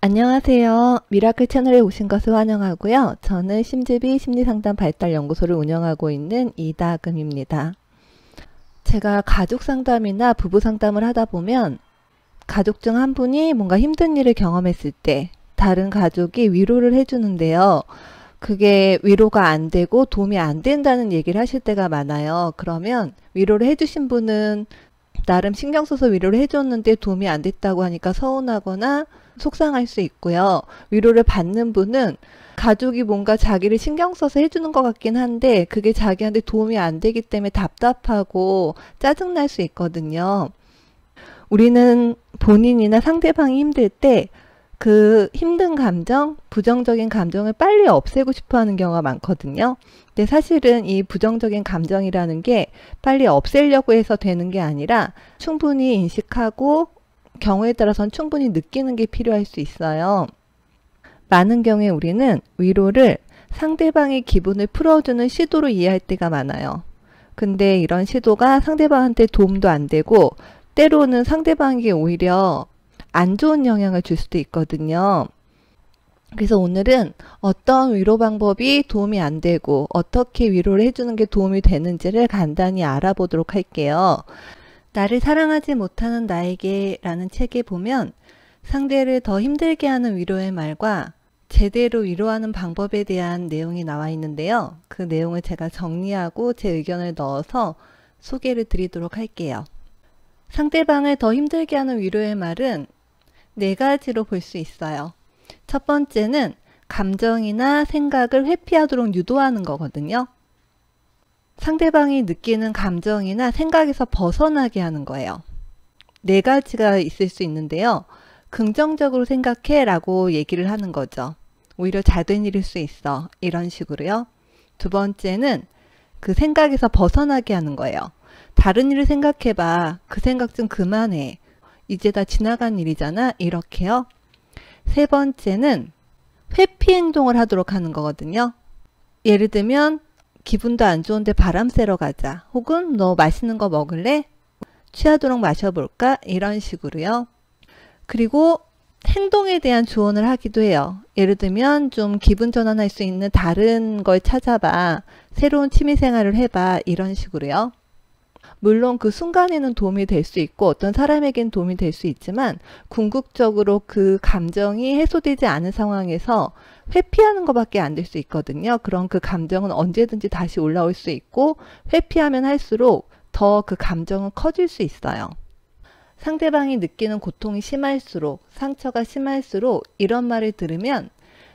안녕하세요. 미라클 채널에 오신 것을 환영하고요. 저는 심지비 심리상담 발달연구소를 운영하고 있는 이다금입니다. 제가 가족 상담이나 부부 상담을 하다 보면 가족 중 한 분이 뭔가 힘든 일을 경험했을 때 다른 가족이 위로를 해주는데요. 그게 위로가 안 되고 도움이 안 된다는 얘기를 하실 때가 많아요. 그러면 위로를 해주신 분은 나름 신경 써서 위로를 해줬는데 도움이 안 됐다고 하니까 서운하거나 속상할 수 있고요. 위로를 받는 분은 가족이 뭔가 자기를 신경 써서 해주는 것 같긴 한데 그게 자기한테 도움이 안 되기 때문에 답답하고 짜증날 수 있거든요. 우리는 본인이나 상대방이 힘들 때 그 힘든 감정, 부정적인 감정을 빨리 없애고 싶어 하는 경우가 많거든요. 근데 사실은 이 부정적인 감정이라는 게 빨리 없애려고 해서 되는 게 아니라 충분히 인식하고 경우에 따라서는 충분히 느끼는 게 필요할 수 있어요. 많은 경우에 우리는 위로를 상대방의 기분을 풀어주는 시도로 이해할 때가 많아요. 근데 이런 시도가 상대방한테 도움도 안 되고 때로는 상대방에게 오히려 안 좋은 영향을 줄 수도 있거든요. 그래서 오늘은 어떤 위로 방법이 도움이 안 되고 어떻게 위로를 해주는 게 도움이 되는지를 간단히 알아보도록 할게요. 나를 사랑하지 못하는 나에게 라는 책에 보면 상대를 더 힘들게 하는 위로의 말과 제대로 위로하는 방법에 대한 내용이 나와 있는데요. 그 내용을 제가 정리하고 제 의견을 넣어서 소개를 드리도록 할게요. 상대방을 더 힘들게 하는 위로의 말은 네 가지로 볼 수 있어요. 첫 번째는 감정이나 생각을 회피하도록 유도하는 거거든요. 상대방이 느끼는 감정이나 생각에서 벗어나게 하는 거예요. 네 가지가 있을 수 있는데요. 긍정적으로 생각해 라고 얘기를 하는 거죠. 오히려 잘된 일일 수 있어. 이런 식으로요. 두 번째는 그 생각에서 벗어나게 하는 거예요. 다른 일을 생각해봐. 그 생각 좀 그만해. 이제 다 지나간 일이잖아. 이렇게요. 세 번째는 회피 행동을 하도록 하는 거거든요. 예를 들면 기분도 안 좋은데 바람 쐬러 가자. 혹은 너 맛있는 거 먹을래? 취하도록 마셔볼까? 이런 식으로요. 그리고 행동에 대한 조언을 하기도 해요. 예를 들면 좀 기분 전환할 수 있는 다른 걸 찾아봐. 새로운 취미생활을 해봐. 이런 식으로요. 물론 그 순간에는 도움이 될 수 있고 어떤 사람에겐 도움이 될 수 있지만 궁극적으로 그 감정이 해소되지 않은 상황에서 회피하는 것밖에 안 될 수 있거든요. 그럼 그 감정은 언제든지 다시 올라올 수 있고 회피하면 할수록 더 그 감정은 커질 수 있어요. 상대방이 느끼는 고통이 심할수록 상처가 심할수록 이런 말을 들으면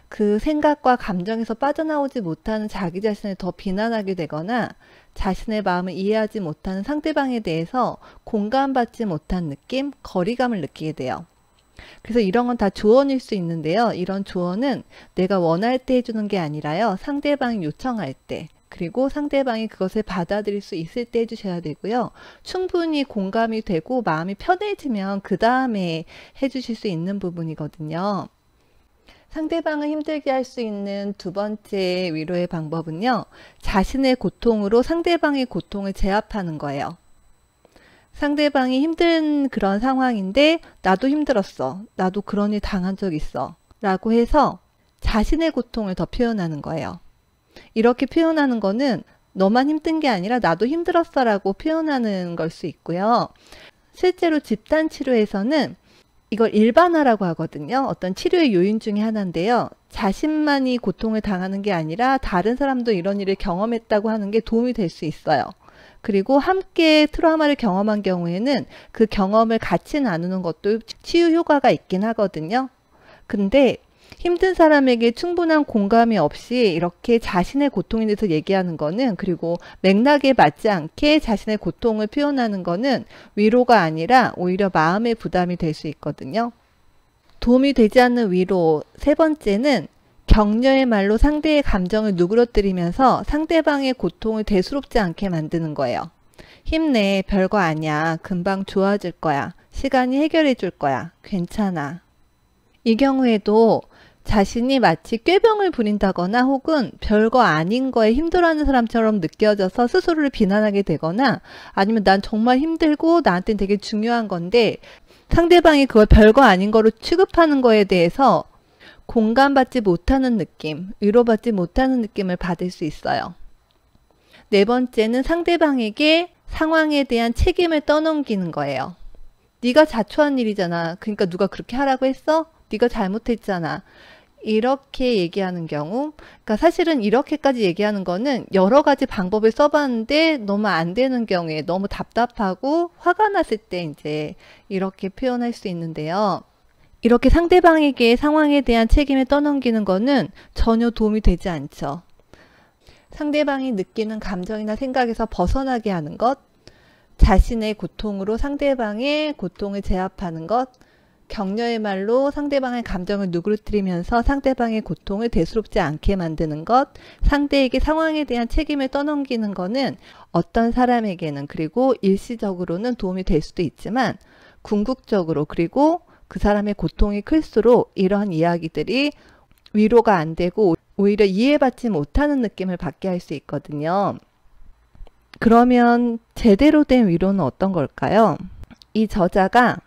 그 생각과 감정에서 빠져나오지 못하는 자기 자신을 더 비난하게 되거나 자신의 마음을 이해하지 못하는 상대방에 대해서 공감받지 못한 느낌, 거리감을 느끼게 돼요. 그래서 이런 건 다 조언일 수 있는데요. 이런 조언은 내가 원할 때 해주는 게 아니라요. 상대방이 요청할 때, 그리고 상대방이 그것을 받아들일 수 있을 때 해주셔야 되고요. 충분히 공감이 되고 마음이 편해지면 그 다음에 해주실 수 있는 부분이거든요. 상대방을 힘들게 할 수 있는 두 번째 위로의 방법은요. 자신의 고통으로 상대방의 고통을 제압하는 거예요. 상대방이 힘든 그런 상황인데 나도 힘들었어. 나도 그런 일 당한 적 있어. 라고 해서 자신의 고통을 더 표현하는 거예요. 이렇게 표현하는 거는 너만 힘든 게 아니라 나도 힘들었어 라고 표현하는 걸 수 있고요. 실제로 집단 치료에서는 이걸 일반화라고 하거든요. 어떤 치료의 요인 중에 하나인데요. 자신만이 고통을 당하는 게 아니라 다른 사람도 이런 일을 경험했다고 하는 게 도움이 될 수 있어요. 그리고 함께 트라우마를 경험한 경우에는 그 경험을 같이 나누는 것도 치유 효과가 있긴 하거든요. 근데 힘든 사람에게 충분한 공감이 없이 이렇게 자신의 고통에 대해서 얘기하는 거는, 그리고 맥락에 맞지 않게 자신의 고통을 표현하는 거는 위로가 아니라 오히려 마음의 부담이 될 수 있거든요. 도움이 되지 않는 위로 세 번째는 격려의 말로 상대의 감정을 누그러뜨리면서 상대방의 고통을 대수롭지 않게 만드는 거예요. 힘내, 별거 아니야, 금방 좋아질 거야, 시간이 해결해 줄 거야, 괜찮아. 이 경우에도 자신이 마치 꾀병을 부린다거나 혹은 별거 아닌 거에 힘들어하는 사람처럼 느껴져서 스스로를 비난하게 되거나, 아니면 난 정말 힘들고 나한테는 되게 중요한 건데 상대방이 그걸 별거 아닌 거로 취급하는 거에 대해서 공감받지 못하는 느낌, 위로받지 못하는 느낌을 받을 수 있어요. 네 번째는 상대방에게 상황에 대한 책임을 떠넘기는 거예요. 네가 자초한 일이잖아. 그러니까 누가 그렇게 하라고 했어? 네가 잘못했잖아. 이렇게 얘기하는 경우, 그러니까 사실은 이렇게까지 얘기하는 거는 여러 가지 방법을 써봤는데 너무 안 되는 경우에 너무 답답하고 화가 났을 때 이제 이렇게 표현할 수 있는데요. 이렇게 상대방에게 상황에 대한 책임을 떠넘기는 거는 전혀 도움이 되지 않죠. 상대방이 느끼는 감정이나 생각에서 벗어나게 하는 것, 자신의 고통으로 상대방의 고통을 제압하는 것, 격려의 말로 상대방의 감정을 누그러뜨리면서 상대방의 고통을 대수롭지 않게 만드는 것, 상대에게 상황에 대한 책임을 떠넘기는 것은 어떤 사람에게는 그리고 일시적으로는 도움이 될 수도 있지만 궁극적으로 그리고 그 사람의 고통이 클수록 이런 이야기들이 위로가 안 되고 오히려 이해받지 못하는 느낌을 받게 할 수 있거든요. 그러면 제대로 된 위로는 어떤 걸까요? 이 저자가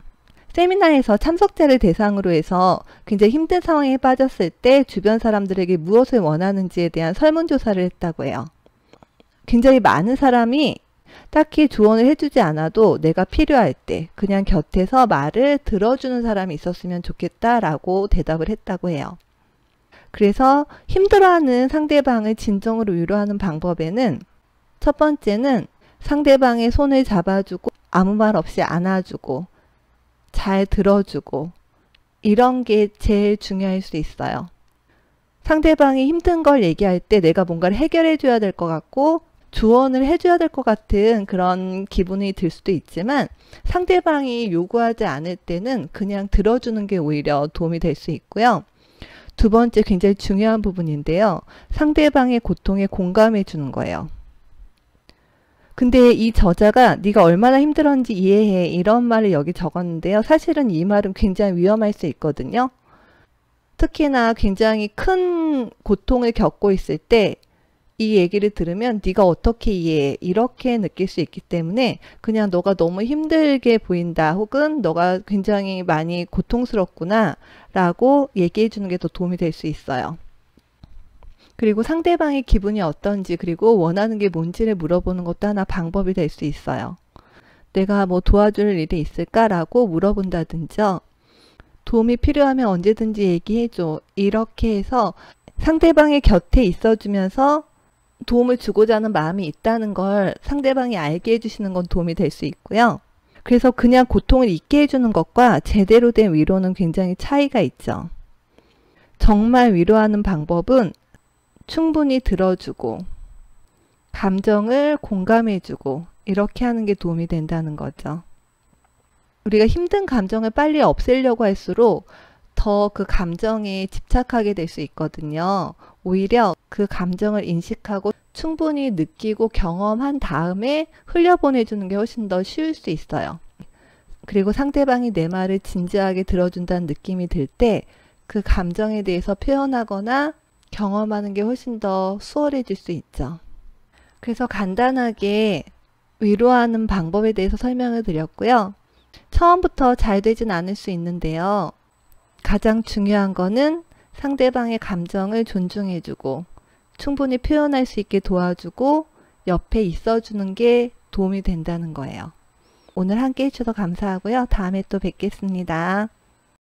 세미나에서 참석자를 대상으로 해서 굉장히 힘든 상황에 빠졌을 때 주변 사람들에게 무엇을 원하는지에 대한 설문조사를 했다고 해요. 굉장히 많은 사람이 딱히 조언을 해주지 않아도 내가 필요할 때 그냥 곁에서 말을 들어주는 사람이 있었으면 좋겠다라고 대답을 했다고 해요. 그래서 힘들어하는 상대방을 진정으로 위로하는 방법에는 첫 번째는 상대방의 손을 잡아주고 아무 말 없이 안아주고 잘 들어주고 이런 게 제일 중요할 수 있어요. 상대방이 힘든 걸 얘기할 때 내가 뭔가를 해결해 줘야 될 것 같고 조언을 해줘야 될 것 같은 그런 기분이 들 수도 있지만 상대방이 요구하지 않을 때는 그냥 들어주는 게 오히려 도움이 될 수 있고요. 두 번째 굉장히 중요한 부분인데요. 상대방의 고통에 공감해 주는 거예요. 근데 이 저자가 네가 얼마나 힘들었는지 이해해 이런 말을 여기 적었는데요. 사실은 이 말은 굉장히 위험할 수 있거든요. 특히나 굉장히 큰 고통을 겪고 있을 때 이 얘기를 들으면 네가 어떻게 이해해 이렇게 느낄 수 있기 때문에 그냥 너가 너무 힘들게 보인다 혹은 너가 굉장히 많이 고통스럽구나 라고 얘기해 주는 게 더 도움이 될 수 있어요. 그리고 상대방의 기분이 어떤지 그리고 원하는 게 뭔지를 물어보는 것도 하나 방법이 될 수 있어요. 내가 뭐 도와줄 일이 있을까라고 물어본다든지 도움이 필요하면 언제든지 얘기해줘 이렇게 해서 상대방의 곁에 있어주면서 도움을 주고자 하는 마음이 있다는 걸 상대방이 알게 해주시는 건 도움이 될 수 있고요. 그래서 그냥 고통을 잊게 해주는 것과 제대로 된 위로는 굉장히 차이가 있죠. 정말 위로하는 방법은 충분히 들어주고 감정을 공감해주고 이렇게 하는 게 도움이 된다는 거죠. 우리가 힘든 감정을 빨리 없애려고 할수록 더 그 감정에 집착하게 될 수 있거든요. 오히려 그 감정을 인식하고 충분히 느끼고 경험한 다음에 흘려보내주는 게 훨씬 더 쉬울 수 있어요. 그리고 상대방이 내 말을 진지하게 들어준다는 느낌이 들 때 그 감정에 대해서 표현하거나 경험하는 게 훨씬 더 수월해질 수 있죠. 그래서 간단하게 위로하는 방법에 대해서 설명을 드렸고요. 처음부터 잘 되진 않을 수 있는데요. 가장 중요한 거는 상대방의 감정을 존중해주고 충분히 표현할 수 있게 도와주고 옆에 있어주는 게 도움이 된다는 거예요. 오늘 함께 해주셔서 감사하고요. 다음에 또 뵙겠습니다.